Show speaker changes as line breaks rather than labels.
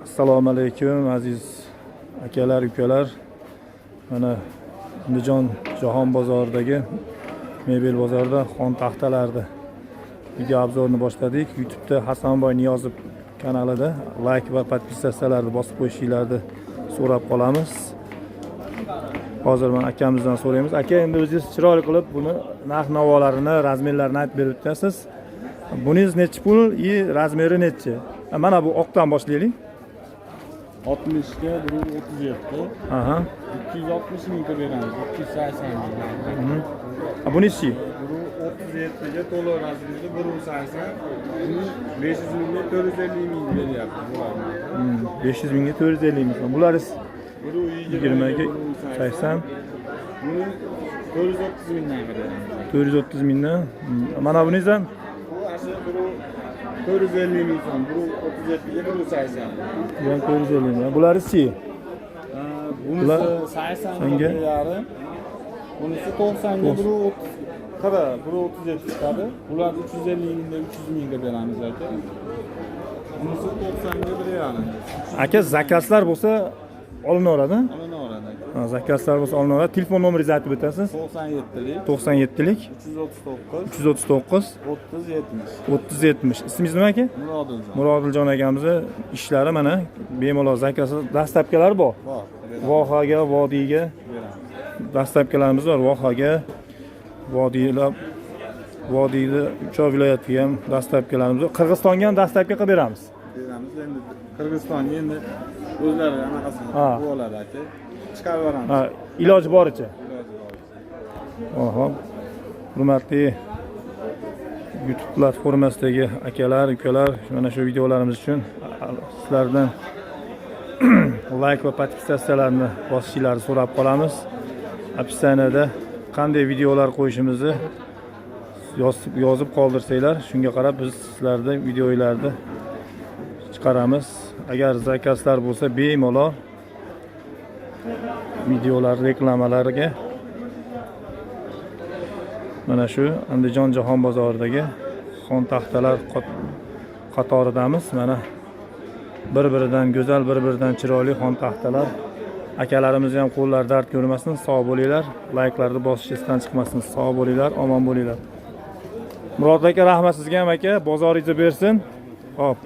Assalomu alaykum aziz akalar, ukalar. Mana Andijon Jahon bozoridagi mebel bozorida xon taxtalarni video obzorini boshladik. YouTube'da Hasanboy Niyozov kanalida like va podpisatsiyalarni bosib qo'yishingizni so'rab qolamiz. Hozir men akamizdan so'raymiz. Aka, endi o'zingiz chiroyli qilib buni narx-navolarini, razmerlarini aytib berib o'tasiz. Buningiz necha pul, razmeri necha? Mana bu oqdan boshlaylik.
60 ga 37.
Aha.
260 mingga beramiz. 280 ming.
Bunisi
37 ga to'liq razmeri 180. 500 mingga 450 ming beryapti bularni.
500 mingga 450 ming. Bularning 20 ga 80.
Buni 430 mingdan beramiz.
430 mingdan. Mana buningiz ham
450 ming so'm, bu 37 ga 180.
Bular 450 ming. Bularisi
bunisi 80 ga yarim. Bunisi 90 ga 130. Qara, 137 chiqadi. Bular 350 mingdan 300 mingga beramiz aka. Bunisi 90 ga 1 yarim.
Aka, zakazlar bo'lsa olinaveradi.
Olinaveradi.
Ha, zakazlar bo'lsa olinaveradi. Telefon nomeringizni aytib o'tasiz.
97lik
97lik
339
339
30 70.
30 70. İsmingiz nima aka?
Murodiljon.
Murodiljon akamizni ishlari mana bemalol zakasi dastlabkilar bor.
Bor.
Vohaga, vodiyga dastlabkilarimiz bor. Vohaga, vodiylar, vodiyda 3 viloyatga ham dastlabkilarimiz bor. Qirg'izistonga ham dastlabki qilib beramiz.
Beramiz endi Qirg'izistonga endi o'zlari anaqasini bo'ladi aka. Chiqarib yuboramiz.
Ha, iloji boricha. Oho. Hurmatli YouTube platformasidagi akalar, ukalar, mana shu videolarimiz uchun sizlardan like va podpisatsiyalarni bosishingizni so'rab qolamiz. Описаниеda qanday videolar qo'yishimizni yozib qoldirsanglar, shunga qarab biz sizlarda videolarni chiqaramiz. Agar zakazlar bo'lsa bemalol videolar reklamalarga mana shu Andijon Jahon bozoridagi xon taxtalar qatoridamiz. Mana bir-biridan go'zal, bir-biridan chiroyli xon taxtalar. Akalarimiz ham qo'llar dard ko'rmasin, sog' bo'linglar. Like'larni bosishingizdan chiqmasin, sog' bo'linglar, omon bo'linglar. Murod aka, rahmat sizga ham aka, bozoringizni bersin. Xo'p.